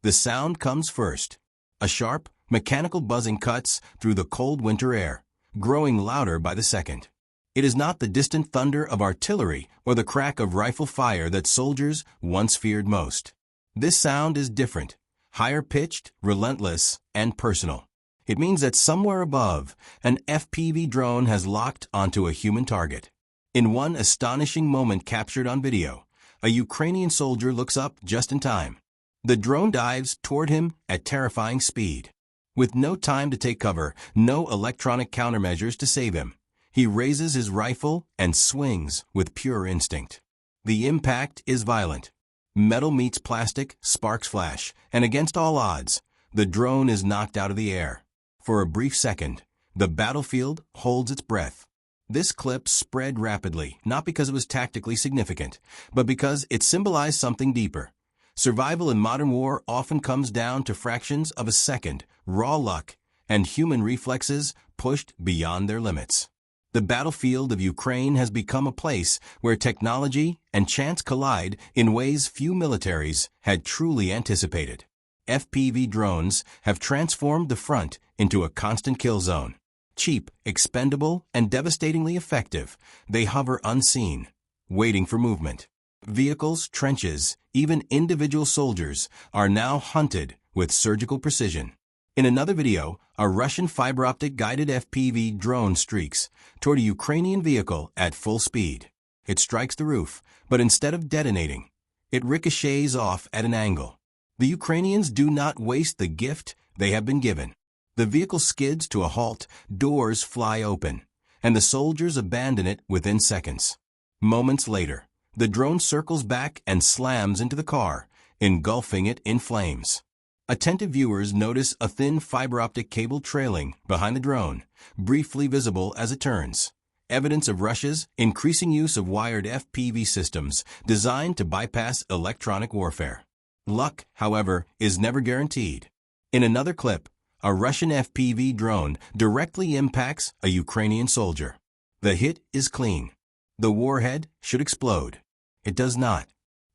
The sound comes first. A sharp, mechanical buzzing cuts through the cold winter air, growing louder by the second. It is not the distant thunder of artillery or the crack of rifle fire that soldiers once feared most. This sound is different, higher-pitched, relentless, and personal. It means that somewhere above, an FPV drone has locked onto a human target. In one astonishing moment captured on video, a Ukrainian soldier looks up just in time. The drone dives toward him at terrifying speed. With no time to take cover, no electronic countermeasures to save him, he raises his rifle and swings with pure instinct. The impact is violent. Metal meets plastic, sparks flash, and against all odds, the drone is knocked out of the air. For a brief second, the battlefield holds its breath. This clip spread rapidly, not because it was tactically significant, but because it symbolized something deeper. Survival in modern war often comes down to fractions of a second, raw luck, and human reflexes pushed beyond their limits. The battlefield of Ukraine has become a place where technology and chance collide in ways few militaries had truly anticipated. FPV drones have transformed the front into a constant kill zone. Cheap, expendable, and devastatingly effective, they hover unseen, waiting for movement. Vehicles, trenches, even individual soldiers are now hunted with surgical precision. In another video, a Russian fiber-optic guided FPV drone streaks toward a Ukrainian vehicle at full speed. It strikes the roof, but instead of detonating, it ricochets off at an angle. The Ukrainians do not waste the gift they have been given. The vehicle skids to a halt, doors fly open, and the soldiers abandon it within seconds. Moments later, the drone circles back and slams into the car, engulfing it in flames. Attentive viewers notice a thin fiber-optic cable trailing behind the drone, briefly visible as it turns. Evidence of Russia's increasing use of wired FPV systems designed to bypass electronic warfare. Luck, however, is never guaranteed. In another clip, a Russian FPV drone directly impacts a Ukrainian soldier. The hit is clean. The warhead should explode. It does not.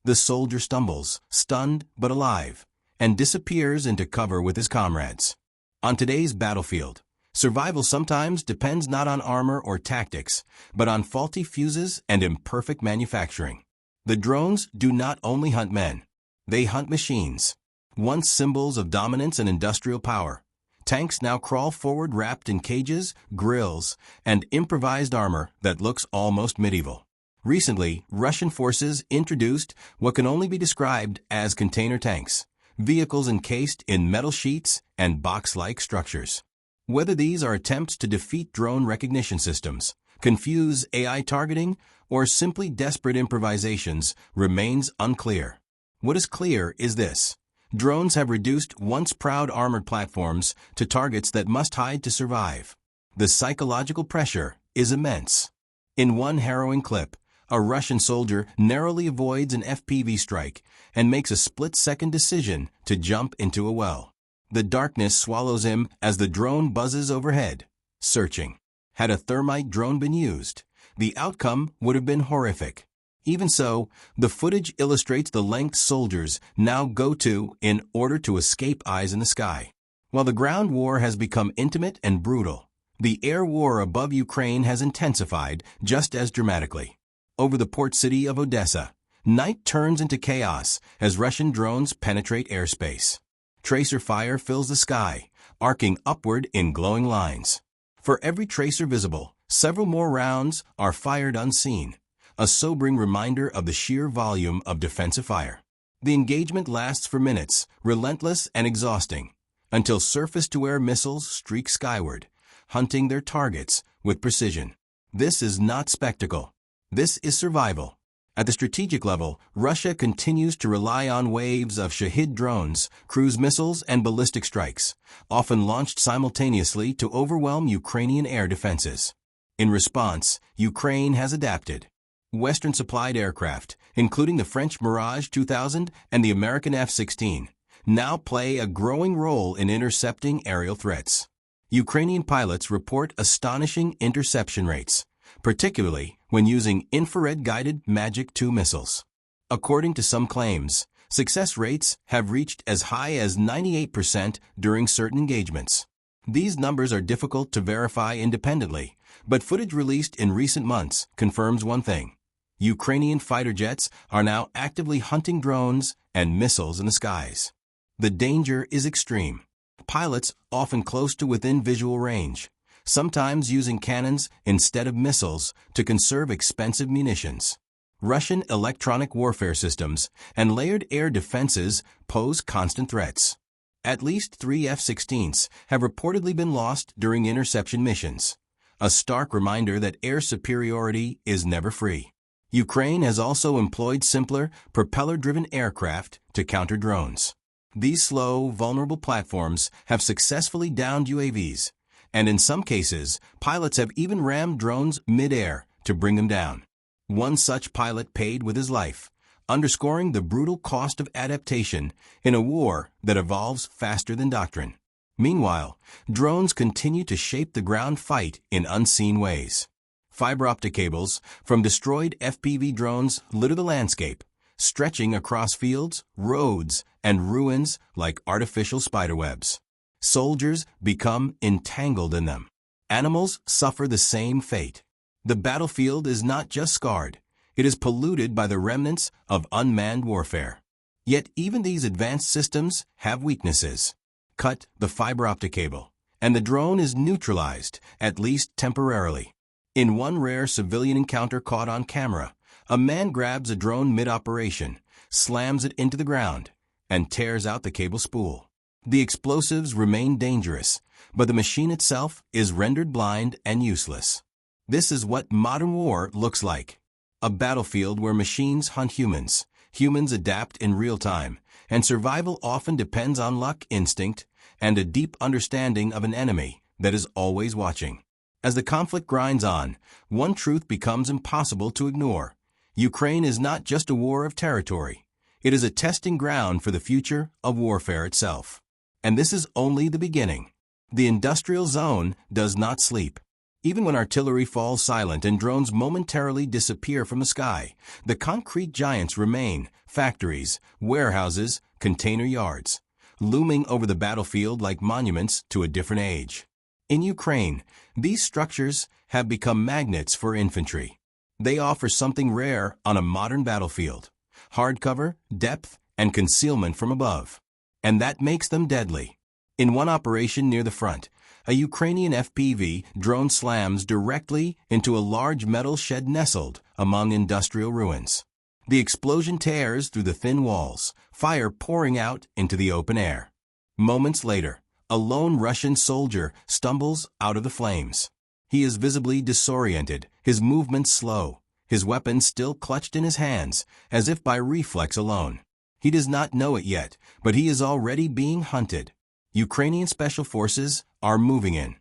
The soldier stumbles, stunned but alive, and disappears into cover with his comrades. On today's battlefield, survival sometimes depends not on armor or tactics, but on faulty fuses and imperfect manufacturing. The drones do not only hunt men, they hunt machines. Once symbols of dominance and industrial power, tanks now crawl forward wrapped in cages, grills, and improvised armor that looks almost medieval. Recently, Russian forces introduced what can only be described as container tanks, vehicles encased in metal sheets and box-like structures. Whether these are attempts to defeat drone recognition systems, confuse AI targeting, or simply desperate improvisations remains unclear. What is clear is this: drones have reduced once proud armored platforms to targets that must hide to survive. The psychological pressure is immense. In one harrowing clip, a Russian soldier narrowly avoids an FPV strike and makes a split-second decision to jump into a well. The darkness swallows him as the drone buzzes overhead, searching. Had a thermite drone been used, the outcome would have been horrific. Even so, the footage illustrates the lengths soldiers now go to in order to escape eyes in the sky. While the ground war has become intimate and brutal, the air war above Ukraine has intensified just as dramatically. Over the port city of Odessa, night turns into chaos as Russian drones penetrate airspace. Tracer fire fills the sky, arcing upward in glowing lines. For every tracer visible, several more rounds are fired unseen, a sobering reminder of the sheer volume of defensive fire. The engagement lasts for minutes, relentless and exhausting, until surface-to-air missiles streak skyward, hunting their targets with precision. This is not spectacle. This is survival. At the strategic level, Russia continues to rely on waves of Shahid drones, cruise missiles, and ballistic strikes, often launched simultaneously to overwhelm Ukrainian air defenses. In response, Ukraine has adapted. Western-supplied aircraft, including the French Mirage 2000 and the American F-16, now play a growing role in intercepting aerial threats. Ukrainian pilots report astonishing interception rates, particularly when using infrared-guided Magic II missiles. According to some claims, Success rates have reached as high as 98% during certain engagements. These numbers are difficult to verify independently, but footage released in recent months confirms one thing. Ukrainian fighter jets are now actively hunting drones and missiles in the skies. The danger is extreme. Pilots often close to within visual range, sometimes using cannons instead of missiles to conserve expensive munitions. Russian electronic warfare systems and layered air defenses pose constant threats. At least 3 F-16s have reportedly been lost during interception missions, a stark reminder that air superiority is never free. Ukraine has also employed simpler, propeller-driven aircraft to counter drones. These slow, vulnerable platforms have successfully downed UAVs, and in some cases, pilots have even rammed drones mid-air to bring them down. One such pilot paid with his life, underscoring the brutal cost of adaptation in a war that evolves faster than doctrine. Meanwhile, drones continue to shape the ground fight in unseen ways. Fiber optic cables from destroyed FPV drones litter the landscape, stretching across fields, roads, and ruins like artificial spiderwebs. Soldiers become entangled in them. Animals suffer the same fate. The battlefield is not just scarred, it is polluted by the remnants of unmanned warfare. Yet even these advanced systems have weaknesses. Cut the fiber optic cable, and the drone is neutralized, at least temporarily. In one rare civilian encounter caught on camera, a man grabs a drone mid-operation, slams it into the ground, and tears out the cable spool. The explosives remain dangerous, but the machine itself is rendered blind and useless. This is what modern war looks like. A battlefield where machines hunt humans, humans adapt in real time, and survival often depends on luck, instinct, and a deep understanding of an enemy that is always watching. As the conflict grinds on, one truth becomes impossible to ignore. Ukraine is not just a war of territory. It is a testing ground for the future of warfare itself. And this is only the beginning. The industrial zone does not sleep. Even when artillery falls silent and drones momentarily disappear from the sky, the concrete giants remain: factories, warehouses, container yards, looming over the battlefield like monuments to a different age. In Ukraine, these structures have become magnets for infantry. They offer something rare on a modern battlefield: hard cover, depth, and concealment from above. And that makes them deadly. In one operation near the front, a Ukrainian FPV drone slams directly into a large metal shed nestled among industrial ruins. The explosion tears through the thin walls, fire pouring out into the open air. Moments later, a lone Russian soldier stumbles out of the flames. He is visibly disoriented, his movements slow, his weapon still clutched in his hands, as if by reflex alone. He does not know it yet, but he is already being hunted. Ukrainian special forces are moving in.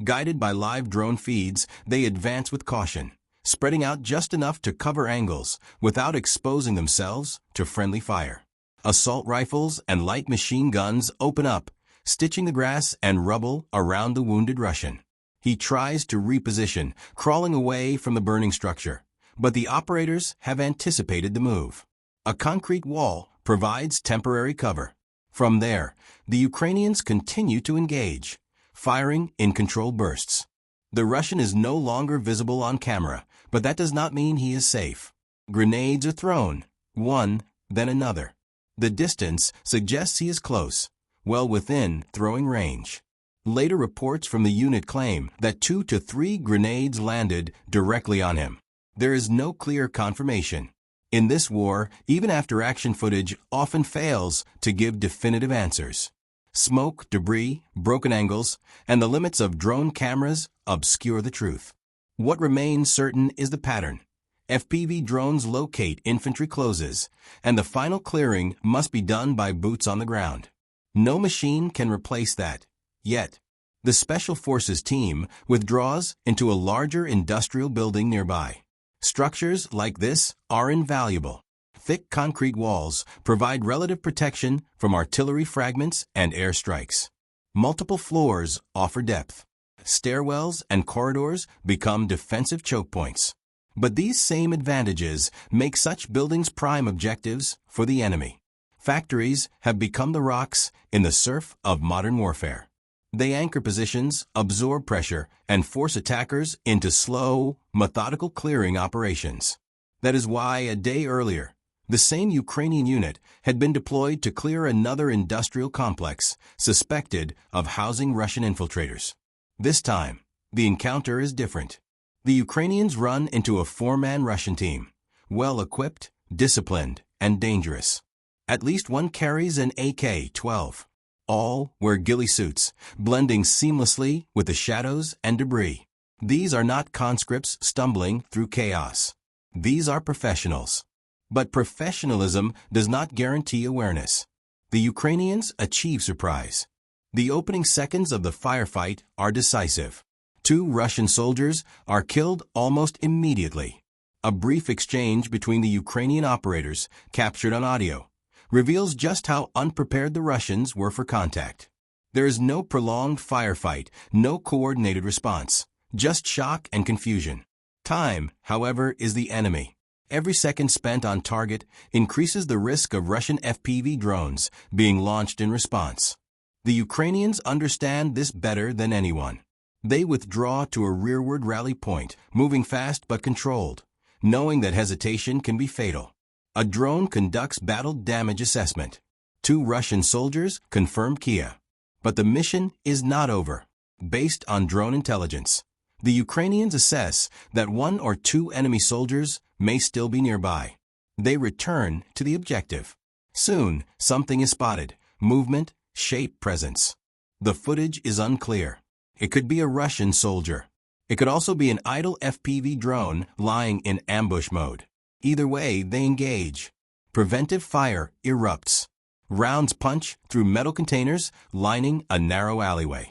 Guided by live drone feeds, they advance with caution, spreading out just enough to cover angles without exposing themselves to friendly fire. Assault rifles and light machine guns open up, stitching the grass and rubble around the wounded Russian. He tries to reposition, crawling away from the burning structure, but the operators have anticipated the move. A concrete wall provides temporary cover. From there, the Ukrainians continue to engage, firing in controlled bursts. The Russian is no longer visible on camera, but that does not mean he is safe. Grenades are thrown, one, then another. The distance suggests he is close, well within throwing range. Later reports from the unit claim that 2 to 3 grenades landed directly on him. There is no clear confirmation. In this war, even after-action footage often fails to give definitive answers. Smoke, debris, broken angles, and the limits of drone cameras obscure the truth. What remains certain is the pattern. FPV drones locate infantry closes, and the final clearing must be done by boots on the ground. No machine can replace that, yet. The Special Forces team withdraws into a larger industrial building nearby. Structures like this are invaluable. Thick concrete walls provide relative protection from artillery fragments and airstrikes. Multiple floors offer depth. Stairwells and corridors become defensive choke points. But these same advantages make such buildings prime objectives for the enemy. Factories have become the rocks in the surf of modern warfare. They anchor positions, absorb pressure, and force attackers into slow, methodical clearing operations. That is why, a day earlier, the same Ukrainian unit had been deployed to clear another industrial complex suspected of housing Russian infiltrators. This time, the encounter is different. The Ukrainians run into a four-man Russian team, well-equipped, disciplined, and dangerous. At least one carries an AK-12. All wear ghillie suits, blending seamlessly with the shadows and debris. These are not conscripts stumbling through chaos. These are professionals. But professionalism does not guarantee awareness. The Ukrainians achieve surprise. The opening seconds of the firefight are decisive. 2 Russian soldiers are killed almost immediately. A brief exchange between the Ukrainian operators, captured on audio, reveals just how unprepared the Russians were for contact. There is no prolonged firefight, no coordinated response, just shock and confusion. Time, however, is the enemy. Every second spent on target increases the risk of Russian FPV drones being launched in response. The Ukrainians understand this better than anyone. They withdraw to a rearward rally point, moving fast but controlled, knowing that hesitation can be fatal. A drone conducts battle damage assessment. 2 Russian soldiers confirm Kiev. But the mission is not over. Based on drone intelligence, the Ukrainians assess that 1 or 2 enemy soldiers may still be nearby. They return to the objective. Soon, something is spotted: movement, shape, presence. The footage is unclear. It could be a Russian soldier. It could also be an idle FPV drone lying in ambush mode. Either way, they engage. Preventive fire erupts. Rounds punch through metal containers lining a narrow alleyway.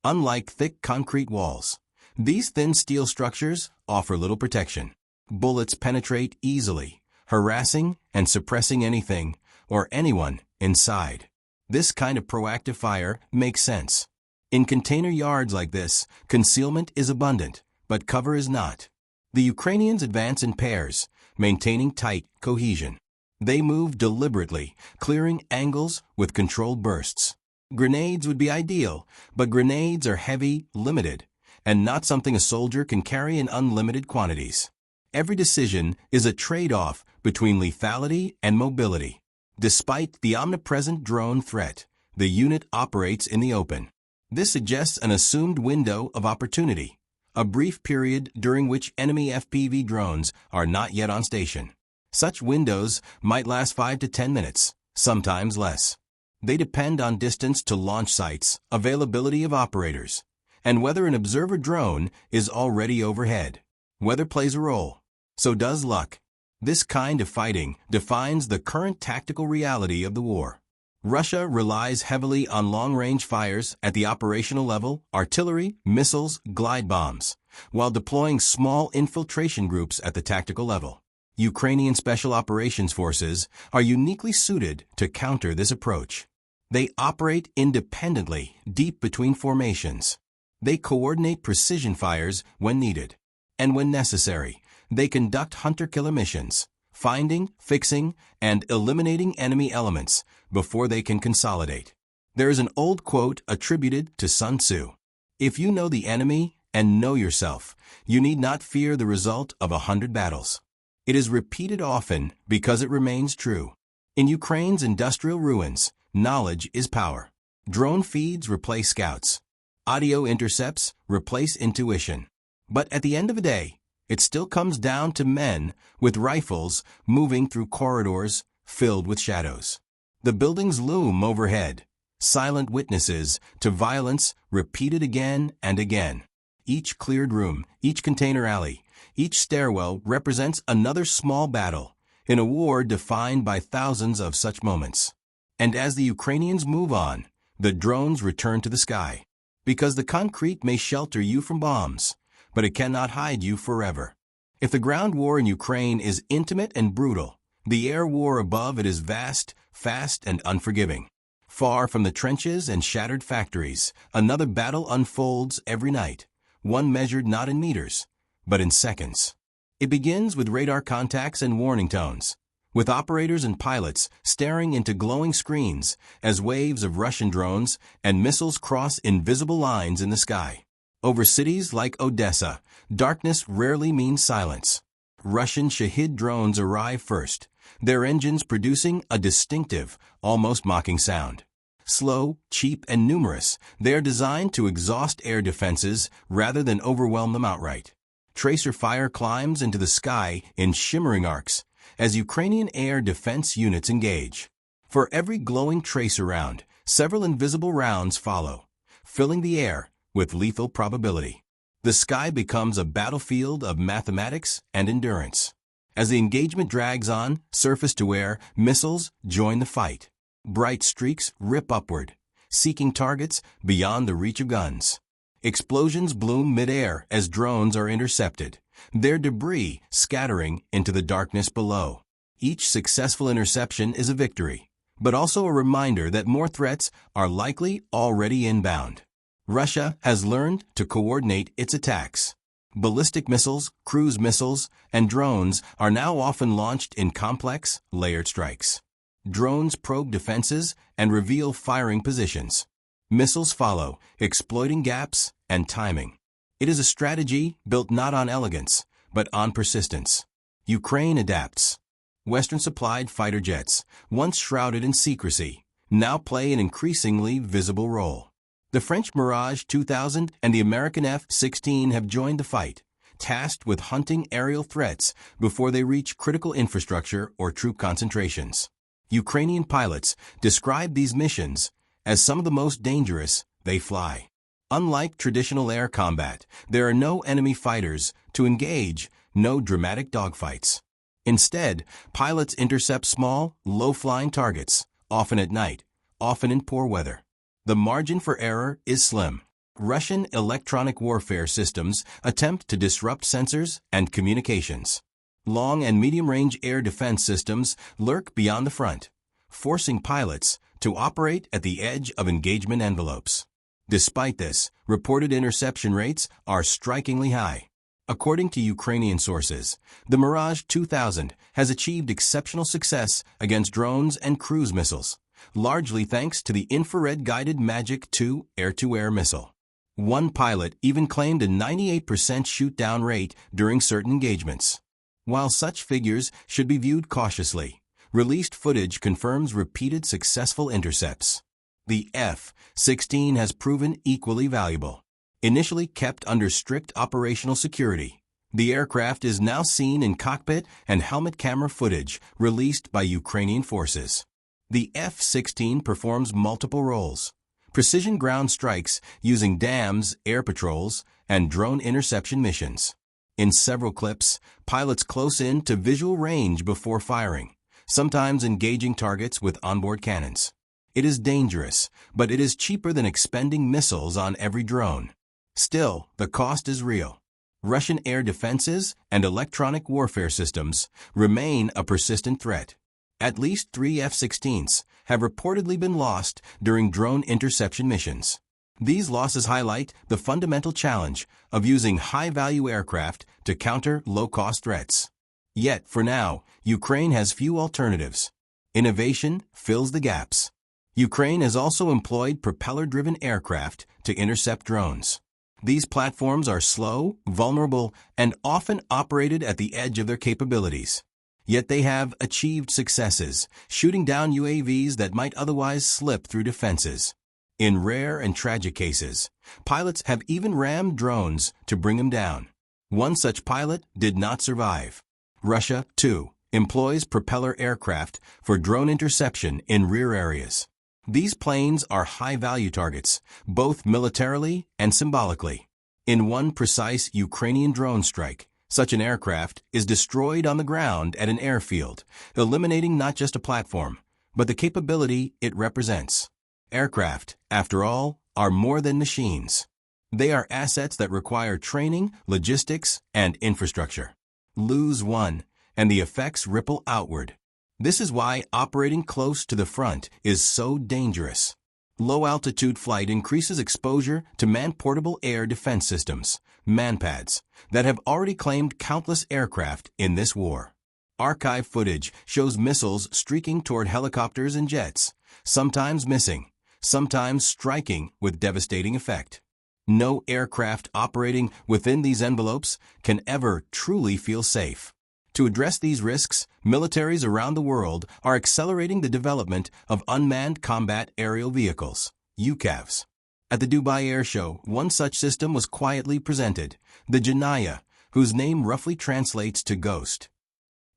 Unlike thick concrete walls, these thin steel structures offer little protection. Bullets penetrate easily, harassing and suppressing anything or anyone inside. This kind of proactive fire makes sense. In container yards like this, concealment is abundant, but cover is not. The Ukrainians advance in pairs, maintaining tight cohesion. They move deliberately, clearing angles with controlled bursts. Grenades would be ideal, but grenades are heavy, limited, and not something a soldier can carry in unlimited quantities. Every decision is a trade-off between lethality and mobility. Despite the omnipresent drone threat, the unit operates in the open. This suggests an assumed window of opportunity, a brief period during which enemy FPV drones are not yet on station. Such windows might last 5 to 10 minutes, sometimes less. They depend on distance to launch sites, availability of operators, and whether an observer drone is already overhead. Weather plays a role. So does luck. This kind of fighting defines the current tactical reality of the war. Russia relies heavily on long-range fires at the operational level, artillery, missiles, glide bombs, while deploying small infiltration groups at the tactical level. Ukrainian Special Operations Forces are uniquely suited to counter this approach. They operate independently, deep between formations. They coordinate precision fires when needed. And when necessary, they conduct hunter-killer missions, finding, fixing, and eliminating enemy elements before they can consolidate. There is an old quote attributed to Sun Tzu: "If you know the enemy and know yourself, you need not fear the result of 100 battles." It is repeated often because it remains true. In Ukraine's industrial ruins, knowledge is power. Drone feeds replace scouts. Audio intercepts replace intuition. But at the end of the day, it still comes down to men with rifles moving through corridors filled with shadows. The buildings loom overhead, silent witnesses to violence repeated again and again. Each cleared room, each container alley, each stairwell represents another small battle in a war defined by thousands of such moments. And as the Ukrainians move on, the drones return to the sky. Because the concrete may shelter you from bombs, but it cannot hide you forever. If the ground war in Ukraine is intimate and brutal, the air war above it is vast, fast, and unforgiving. Far from the trenches and shattered factories, another battle unfolds every night, one measured not in meters, but in seconds. It begins with radar contacts and warning tones, with operators and pilots staring into glowing screens as waves of Russian drones and missiles cross invisible lines in the sky. Over cities like Odessa, darkness rarely means silence. Russian Shahid drones arrive first, their engines producing a distinctive, almost mocking sound. Slow, cheap, and numerous, they are designed to exhaust air defenses rather than overwhelm them outright. Tracer fire climbs into the sky in shimmering arcs as Ukrainian air defense units engage. For every glowing tracer round, several invisible rounds follow, filling the air with lethal probability. The sky becomes a battlefield of mathematics and endurance. As the engagement drags on, surface to air, missiles join the fight. Bright streaks rip upward, seeking targets beyond the reach of guns. Explosions bloom mid-air as drones are intercepted, their debris scattering into the darkness below. Each successful interception is a victory, but also a reminder that more threats are likely already inbound. Russia has learned to coordinate its attacks. Ballistic missiles, cruise missiles, and drones are now often launched in complex, layered strikes. Drones probe defenses and reveal firing positions. Missiles follow, exploiting gaps and timing. It is a strategy built not on elegance, but on persistence. Ukraine adapts. Western-supplied fighter jets, once shrouded in secrecy, now play an increasingly visible role. The French Mirage 2000 and the American F-16 have joined the fight, tasked with hunting aerial threats before they reach critical infrastructure or troop concentrations. Ukrainian pilots describe these missions as some of the most dangerous they fly. Unlike traditional air combat, there are no enemy fighters to engage, no dramatic dogfights. Instead, pilots intercept small, low-flying targets, often at night, often in poor weather. The margin for error is slim. Russian electronic warfare systems attempt to disrupt sensors and communications. Long and medium-range air defense systems lurk beyond the front, forcing pilots to operate at the edge of engagement envelopes. Despite this, reported interception rates are strikingly high. According to Ukrainian sources, the Mirage 2000 has achieved exceptional success against drones and cruise missiles, largely thanks to the infrared-guided Magic 2 air-to-air missile. One pilot even claimed a 98% shoot-down rate during certain engagements. While such figures should be viewed cautiously, released footage confirms repeated successful intercepts. The F-16 has proven equally valuable. Initially kept under strict operational security, the aircraft is now seen in cockpit and helmet camera footage released by Ukrainian forces. The F-16 performs multiple roles: precision ground strikes using dams, air patrols, and drone interception missions. In several clips, pilots close in to visual range before firing, sometimes engaging targets with onboard cannons. It is dangerous, but it is cheaper than expending missiles on every drone. Still, the cost is real. Russian air defenses and electronic warfare systems remain a persistent threat. At least 3 F-16s have reportedly been lost during drone interception missions. These losses highlight the fundamental challenge of using high-value aircraft to counter low-cost threats. Yet, for now, Ukraine has few alternatives. Innovation fills the gaps. Ukraine has also employed propeller-driven aircraft to intercept drones. These platforms are slow, vulnerable, and often operated at the edge of their capabilities. Yet they have achieved successes, shooting down UAVs that might otherwise slip through defenses. In rare and tragic cases, pilots have even rammed drones to bring them down. One such pilot did not survive. Russia, too, employs propeller aircraft for drone interception in rear areas. These planes are high-value targets, both militarily and symbolically. In one precise Ukrainian drone strike, such an aircraft is destroyed on the ground at an airfield, eliminating not just a platform, but the capability it represents. Aircraft, after all, are more than machines. They are assets that require training, logistics, and infrastructure. Lose one, and the effects ripple outward. This is why operating close to the front is so dangerous. Low-altitude flight increases exposure to man-portable air defense systems, MANPADS, that have already claimed countless aircraft in this war. Archive footage shows missiles streaking toward helicopters and jets, sometimes missing, sometimes striking with devastating effect. No aircraft operating within these envelopes can ever truly feel safe. To address these risks, militaries around the world are accelerating the development of unmanned combat aerial vehicles, UCAVs. At the Dubai Air Show, one such system was quietly presented, the Janaya, whose name roughly translates to ghost.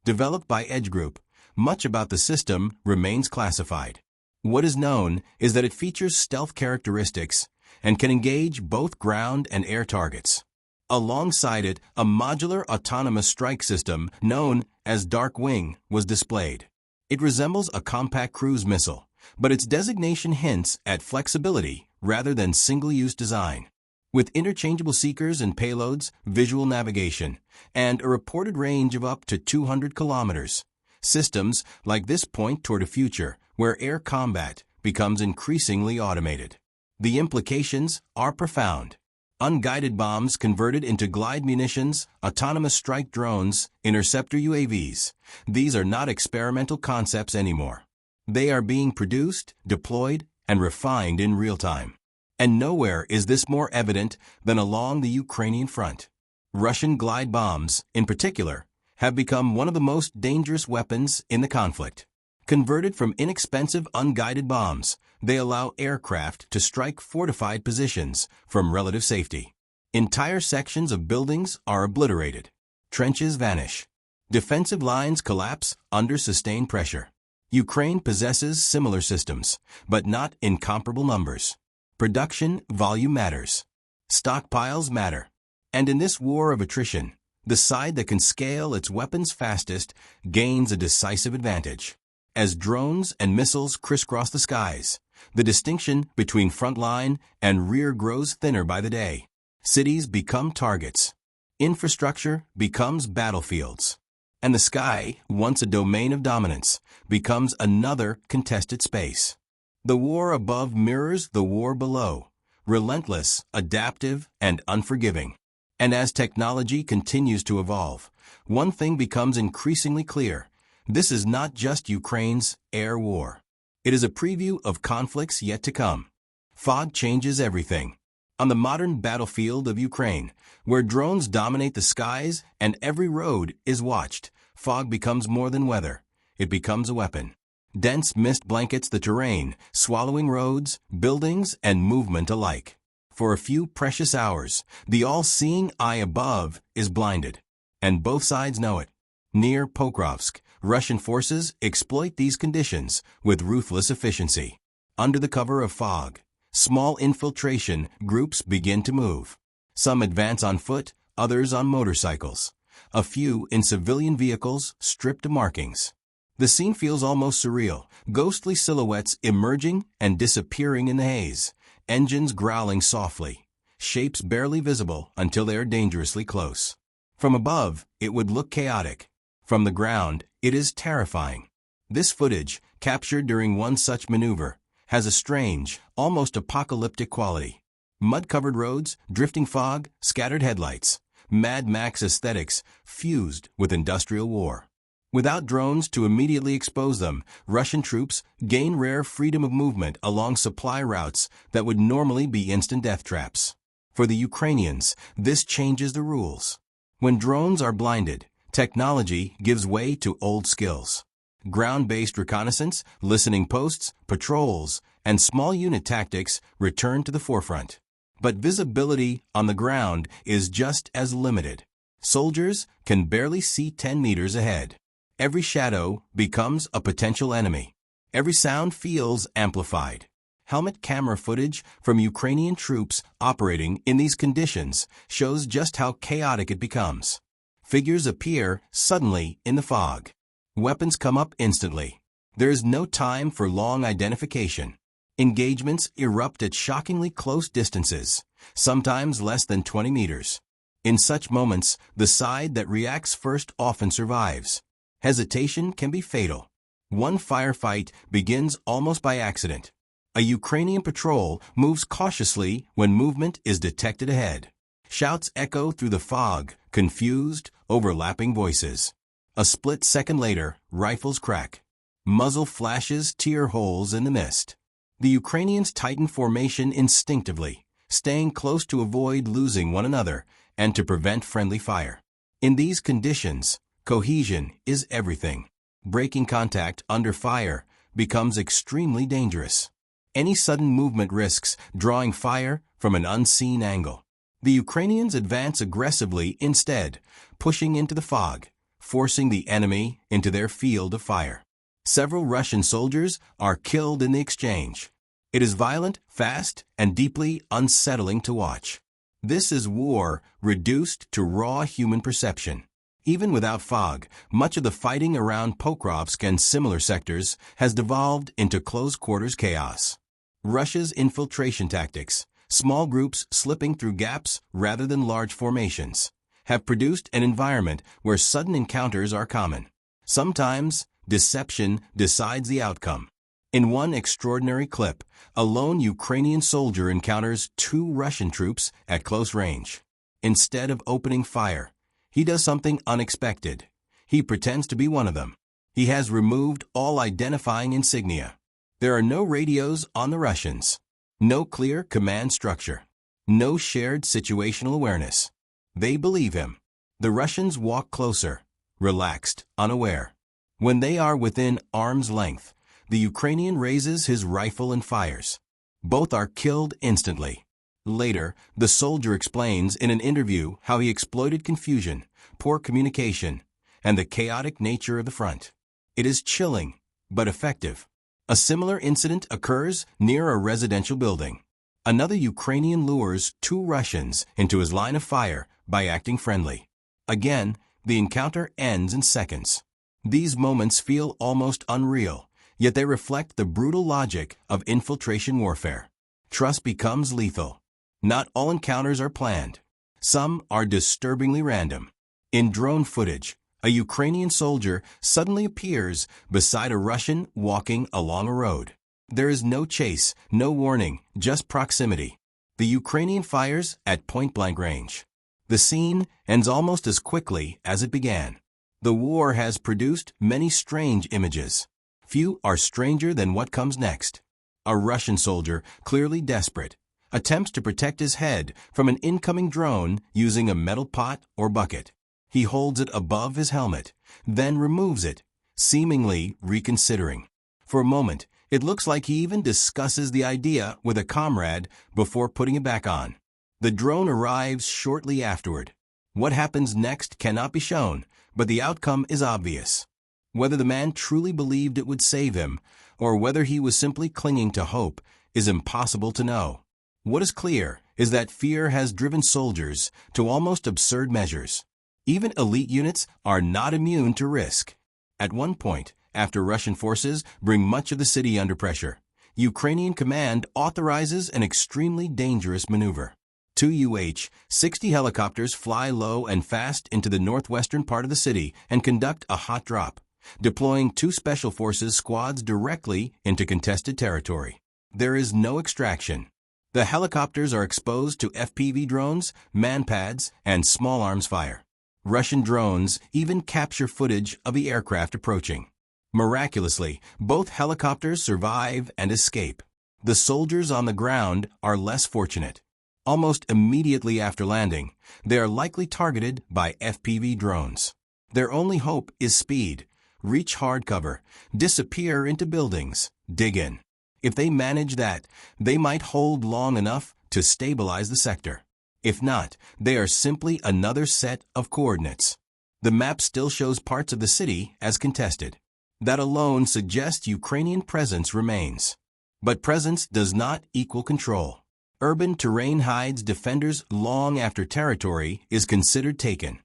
Developed by Edge Group, much about the system remains classified. What is known is that it features stealth characteristics and can engage both ground and air targets. Alongside it, a modular autonomous strike system known as Dark Wing was displayed. It resembles a compact cruise missile, but its designation hints at flexibility rather than single-use design. With interchangeable seekers and payloads, visual navigation, and a reported range of up to 200 kilometers, systems like this point toward a future where air combat becomes increasingly automated. The implications are profound. Unguided bombs converted into glide munitions, autonomous strike drones, interceptor UAVs. These are not experimental concepts anymore. They are being produced, deployed, and refined in real time. And nowhere is this more evident than along the Ukrainian front. Russian glide bombs, in particular, have become one of the most dangerous weapons in the conflict. Converted from inexpensive unguided bombs, they allow aircraft to strike fortified positions from relative safety. Entire sections of buildings are obliterated. Trenches vanish. Defensive lines collapse under sustained pressure. Ukraine possesses similar systems, but not in comparable numbers. Production volume matters. Stockpiles matter. And in this war of attrition, the side that can scale its weapons fastest gains a decisive advantage. As drones and missiles crisscross the skies, the distinction between front line and rear grows thinner by the day. Cities become targets. Infrastructure becomes battlefields. And the sky, once a domain of dominance, becomes another contested space. The war above mirrors the war below, relentless, adaptive, and unforgiving. And as technology continues to evolve, one thing becomes increasingly clear. This is not just Ukraine's air war. It is a preview of conflicts yet to come. Fog changes everything. On the modern battlefield of Ukraine, where drones dominate the skies and every road is watched, fog becomes more than weather. It becomes a weapon. Dense mist blankets the terrain, swallowing roads, buildings, and movement alike. For a few precious hours, the all-seeing eye above is blinded. And both sides know it. Near Pokrovsk, Russian forces exploit these conditions with ruthless efficiency. Under the cover of fog, small infiltration groups begin to move. Some advance on foot, others on motorcycles. A few in civilian vehicles stripped of markings. The scene feels almost surreal, ghostly silhouettes emerging and disappearing in the haze, engines growling softly, shapes barely visible until they are dangerously close. From above, it would look chaotic. From the ground, it is terrifying. This footage, captured during one such maneuver, has a strange, almost apocalyptic quality. Mud-covered roads, drifting fog, scattered headlights. Mad Max aesthetics fused with industrial war. Without drones to immediately expose them, Russian troops gain rare freedom of movement along supply routes that would normally be instant death traps. For the Ukrainians, this changes the rules. When drones are blinded, technology gives way to old skills. Ground-based reconnaissance, listening posts, patrols, and small unit tactics return to the forefront. But visibility on the ground is just as limited. Soldiers can barely see 10 meters ahead. Every shadow becomes a potential enemy. Every sound feels amplified. Helmet camera footage from Ukrainian troops operating in these conditions shows just how chaotic it becomes. Figures appear suddenly in the fog. Weapons come up instantly. There is no time for long identification. Engagements erupt at shockingly close distances, sometimes less than 20 meters. In such moments, the side that reacts first often survives. Hesitation can be fatal. One firefight begins almost by accident. A Ukrainian patrol moves cautiously when movement is detected ahead. Shouts echo through the fog, confused, overlapping voices. A split second later, rifles crack. Muzzle flashes tear holes in the mist. The Ukrainians tighten formation instinctively, staying close to avoid losing one another and to prevent friendly fire. In these conditions, cohesion is everything. Breaking contact under fire becomes extremely dangerous. Any sudden movement risks drawing fire from an unseen angle. The Ukrainians advance aggressively instead, pushing into the fog, forcing the enemy into their field of fire. Several Russian soldiers are killed in the exchange. It is violent, fast, and deeply unsettling to watch. This is war reduced to raw human perception. Even without fog, much of the fighting around Pokrovsk and similar sectors has devolved into close-quarters chaos. Russia's infiltration tactics, small groups slipping through gaps rather than large formations, have produced an environment where sudden encounters are common. Sometimes, deception decides the outcome. In one extraordinary clip, a lone Ukrainian soldier encounters two Russian troops at close range. Instead of opening fire, he does something unexpected. He pretends to be one of them. He has removed all identifying insignia. There are no radios on the Russians, no clear command structure, no shared situational awareness. They believe him. The Russians walk closer, relaxed, unaware. When they are within arm's length, the Ukrainian raises his rifle and fires. Both are killed instantly. Later, the soldier explains in an interview how he exploited confusion, poor communication, and the chaotic nature of the front. It is chilling, but effective. A similar incident occurs near a residential building. Another Ukrainian lures two Russians into his line of fire by acting friendly. Again, the encounter ends in seconds. These moments feel almost unreal, yet they reflect the brutal logic of infiltration warfare. Trust becomes lethal. Not all encounters are planned. Some are disturbingly random. In drone footage, a Ukrainian soldier suddenly appears beside a Russian walking along a road. There is no chase, no warning, just proximity. The Ukrainian fires at point-blank range. The scene ends almost as quickly as it began. The war has produced many strange images. Few are stranger than what comes next. A Russian soldier, clearly desperate, attempts to protect his head from an incoming drone using a metal pot or bucket. He holds it above his helmet, then removes it, seemingly reconsidering. For a moment, it looks like he even discusses the idea with a comrade before putting it back on. The drone arrives shortly afterward. What happens next cannot be shown, but the outcome is obvious. Whether the man truly believed it would save him, or whether he was simply clinging to hope, is impossible to know. What is clear is that fear has driven soldiers to almost absurd measures. Even elite units are not immune to risk. At one point, after Russian forces bring much of the city under pressure, Ukrainian command authorizes an extremely dangerous maneuver. Two UH-60 helicopters fly low and fast into the northwestern part of the city and conduct a hot drop, deploying two special forces squads directly into contested territory. There is no extraction. The helicopters are exposed to FPV drones, manpads, and small arms fire. Russian drones even capture footage of the aircraft approaching. Miraculously, both helicopters survive and escape. The soldiers on the ground are less fortunate. Almost immediately after landing, they are likely targeted by FPV drones. Their only hope is speed, reach hard cover, disappear into buildings, dig in. If they manage that, they might hold long enough to stabilize the sector. If not, they are simply another set of coordinates. The map still shows parts of the city as contested. That alone suggests Ukrainian presence remains. But presence does not equal control. Urban terrain hides defenders long after territory is considered taken.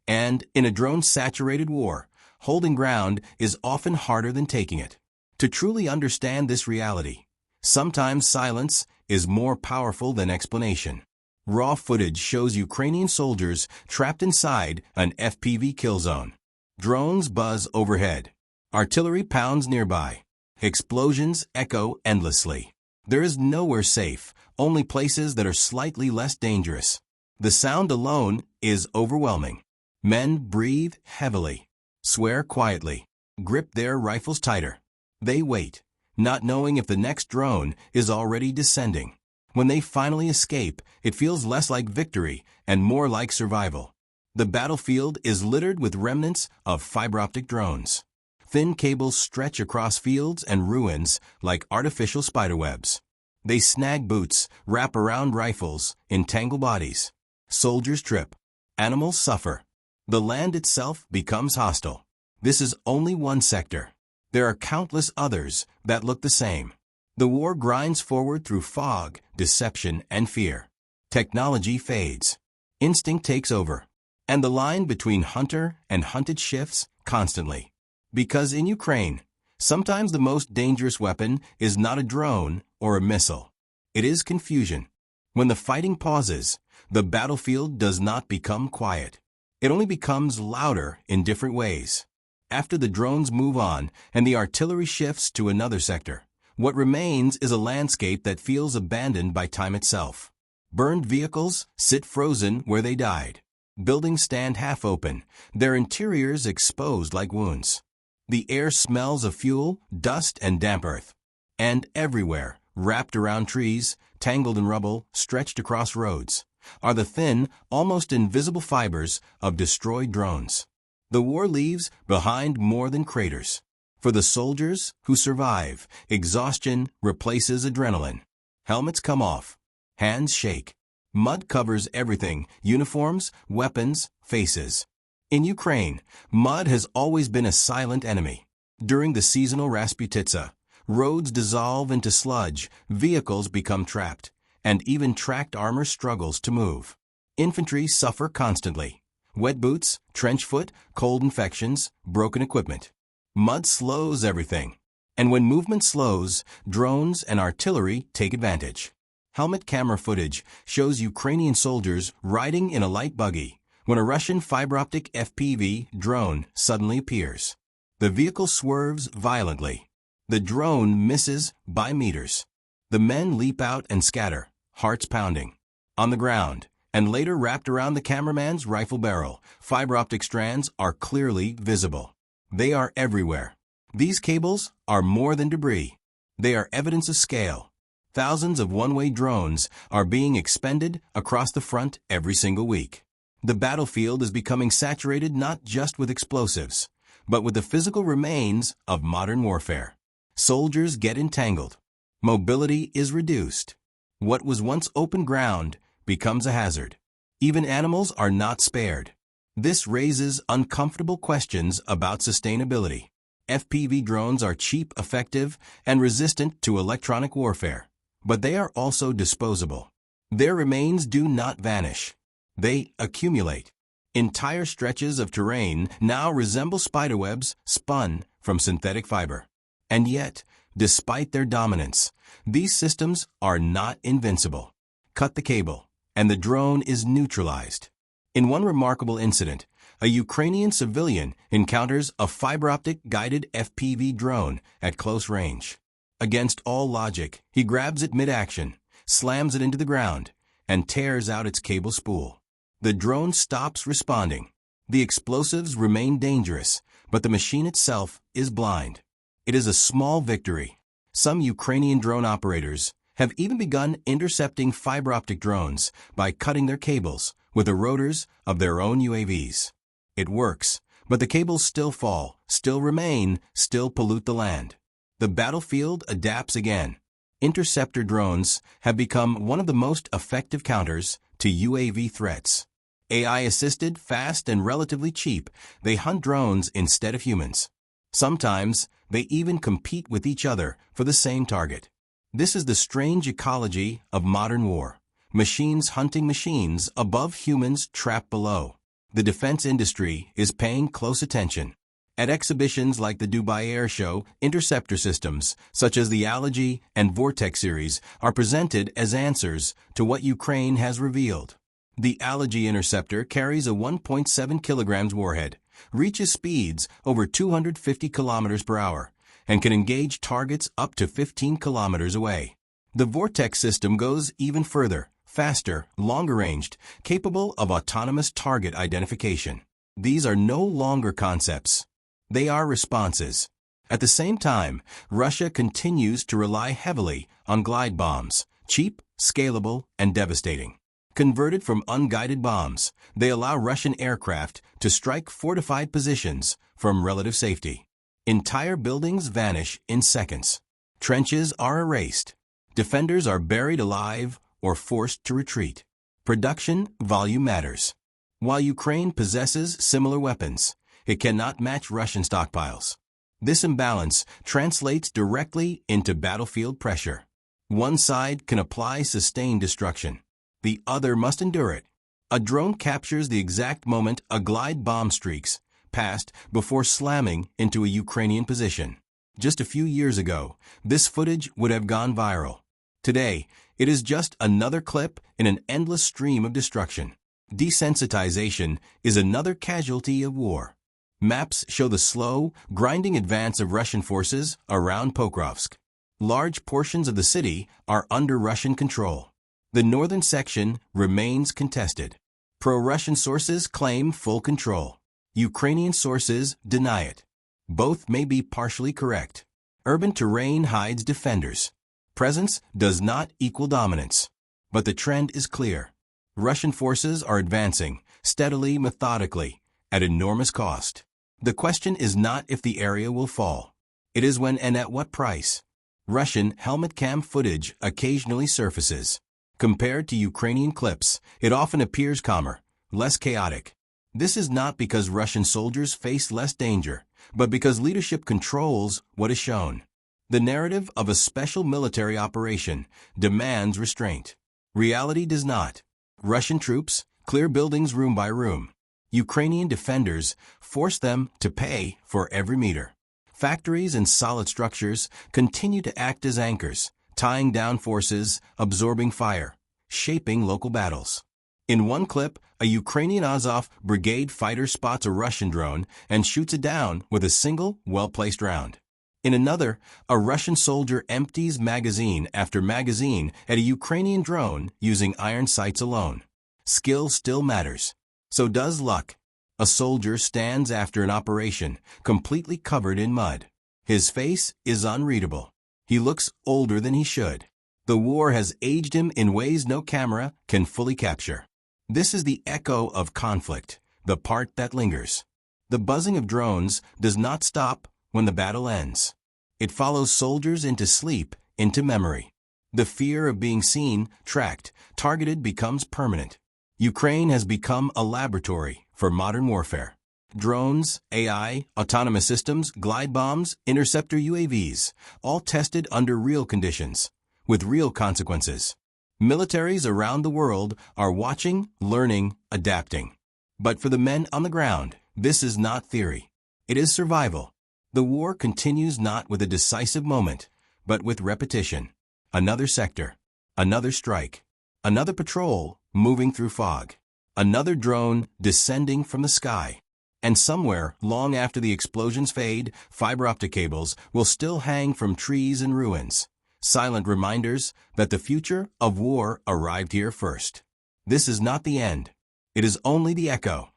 And in a drone-saturated war, holding ground is often harder than taking it. To truly understand this reality, sometimes silence is more powerful than explanation. Raw footage shows Ukrainian soldiers trapped inside an FPV kill zone. Drones buzz overhead. Artillery pounds nearby. Explosions echo endlessly. There is nowhere safe, only places that are slightly less dangerous. The sound alone is overwhelming. Men breathe heavily. swear quietly, grip their rifles tighter. They wait, not knowing if the next drone is already descending. When they finally escape, it feels less like victory and more like survival. The battlefield is littered with remnants of fiber-optic drones. Thin cables stretch across fields and ruins like artificial spiderwebs. They snag boots, wrap around rifles, entangle bodies. Soldiers trip. Animals suffer. The land itself becomes hostile. This is only one sector. There are countless others that look the same. The war grinds forward through fog, deception, and fear. Technology fades. Instinct takes over. And the line between hunter and hunted shifts constantly. Because in Ukraine, sometimes the most dangerous weapon is not a drone or a missile. It is confusion. When the fighting pauses, the battlefield does not become quiet. It only becomes louder in different ways. After the drones move on and the artillery shifts to another sector, what remains is a landscape that feels abandoned by time itself. Burned vehicles sit frozen where they died. Buildings stand half open, their interiors exposed like wounds. The air smells of fuel, dust, and damp earth. And everywhere, wrapped around trees, tangled in rubble, stretched across roads, are the thin, almost invisible fibers of destroyed drones. The war leaves behind more than craters. For the soldiers who survive, exhaustion replaces adrenaline. Helmets come off. Hands shake. Mud covers everything: uniforms, weapons, faces. In Ukraine, mud has always been a silent enemy. During the seasonal Rasputitsa, roads dissolve into sludge, vehicles become trapped, and even tracked armor struggles to move. Infantry suffer constantly. Wet boots, trench foot, cold infections, broken equipment. Mud slows everything. And when movement slows, drones and artillery take advantage. Helmet camera footage shows Ukrainian soldiers riding in a light buggy when a Russian fiber-optic FPV drone suddenly appears. The vehicle swerves violently. The drone misses by meters. The men leap out and scatter, hearts pounding. On the ground, and later wrapped around the cameraman's rifle barrel, fiber-optic strands are clearly visible. They are everywhere. These cables are more than debris. They are evidence of scale. Thousands of one-way drones are being expended across the front every single week. The battlefield is becoming saturated not just with explosives, but with the physical remains of modern warfare. Soldiers get entangled. Mobility is reduced. What was once open ground becomes a hazard. Even animals are not spared. This raises uncomfortable questions about sustainability. FPV drones are cheap, effective, and resistant to electronic warfare. But they are also disposable. Their remains do not vanish. They accumulate. Entire stretches of terrain now resemble spiderwebs spun from synthetic fiber. And yet, despite their dominance, these systems are not invincible. Cut the cable, and the drone is neutralized. In one remarkable incident, a Ukrainian civilian encounters a fiber-optic guided FPV drone at close range. Against all logic, he grabs it mid-action, slams it into the ground, and tears out its cable spool. The drone stops responding. The explosives remain dangerous, but the machine itself is blind. It is a small victory. Some Ukrainian drone operators have even begun intercepting fiber-optic drones by cutting their cables with the rotors of their own UAVs. It works, but the cables still fall, still remain, still pollute the land. The battlefield adapts again. Interceptor drones have become one of the most effective counters to UAV threats. AI-assisted, fast, and relatively cheap, they hunt drones instead of humans. Sometimes, they even compete with each other for the same target. This is the strange ecology of modern war. Machines hunting machines above humans trapped below. The defense industry is paying close attention. At exhibitions like the Dubai Air Show, interceptor systems, such as the Allergy and Vortex series, are presented as answers to what Ukraine has revealed. The Allergy interceptor carries a 1.7 kilograms warhead, reaches speeds over 250 kilometers per hour, and can engage targets up to 15 kilometers away. The Vortex system goes even further, faster, longer-ranged, capable of autonomous target identification. These are no longer concepts. They are responses. At the same time, Russia continues to rely heavily on glide bombs, cheap, scalable, and devastating. Converted from unguided bombs, they allow Russian aircraft to strike fortified positions from relative safety. Entire buildings vanish in seconds. Trenches are erased. Defenders are buried alive or forced to retreat. Production volume matters. While Ukraine possesses similar weapons, it cannot match Russian stockpiles. This imbalance translates directly into battlefield pressure. One side can apply sustained destruction. The other must endure it. A drone captures the exact moment a glide bomb streaks past before slamming into a Ukrainian position. Just a few years ago, this footage would have gone viral. Today, it is just another clip in an endless stream of destruction. Desensitization is another casualty of war. Maps show the slow, grinding advance of Russian forces around Pokrovsk. Large portions of the city are under Russian control. The northern section remains contested. Pro-Russian sources claim full control. Ukrainian sources deny it. Both may be partially correct. Urban terrain hides defenders. Presence does not equal dominance. But the trend is clear. Russian forces are advancing, steadily, methodically, at enormous cost. The question is not if the area will fall. It is when and at what price. Russian helmet cam footage occasionally surfaces. Compared to Ukrainian clips, it often appears calmer, less chaotic. This is not because Russian soldiers face less danger, but because leadership controls what is shown. The narrative of a special military operation demands restraint. Reality does not. Russian troops clear buildings room by room. Ukrainian defenders force them to pay for every meter. Factories and solid structures continue to act as anchors, tying down forces, absorbing fire, shaping local battles. In one clip, a Ukrainian Azov brigade fighter spots a Russian drone and shoots it down with a single, well-placed round. In another, a Russian soldier empties magazine after magazine at a Ukrainian drone using iron sights alone. Skill still matters. So does luck. A soldier stands after an operation, completely covered in mud. His face is unreadable. He looks older than he should. The war has aged him in ways no camera can fully capture. This is the echo of conflict, the part that lingers. The buzzing of drones does not stop when the battle ends. It follows soldiers into sleep, into memory. The fear of being seen, tracked, targeted becomes permanent. Ukraine has become a laboratory for modern warfare. Drones, AI, autonomous systems, glide bombs, interceptor UAVs, all tested under real conditions, with real consequences. Militaries around the world are watching, learning, adapting. But for the men on the ground, this is not theory. It is survival. The war continues not with a decisive moment, but with repetition. Another sector, another strike, another patrol moving through fog, another drone descending from the sky. And somewhere, long after the explosions fade, fiber optic cables will still hang from trees and ruins. Silent reminders that the future of war arrived here first. This is not the end. It is only the echo.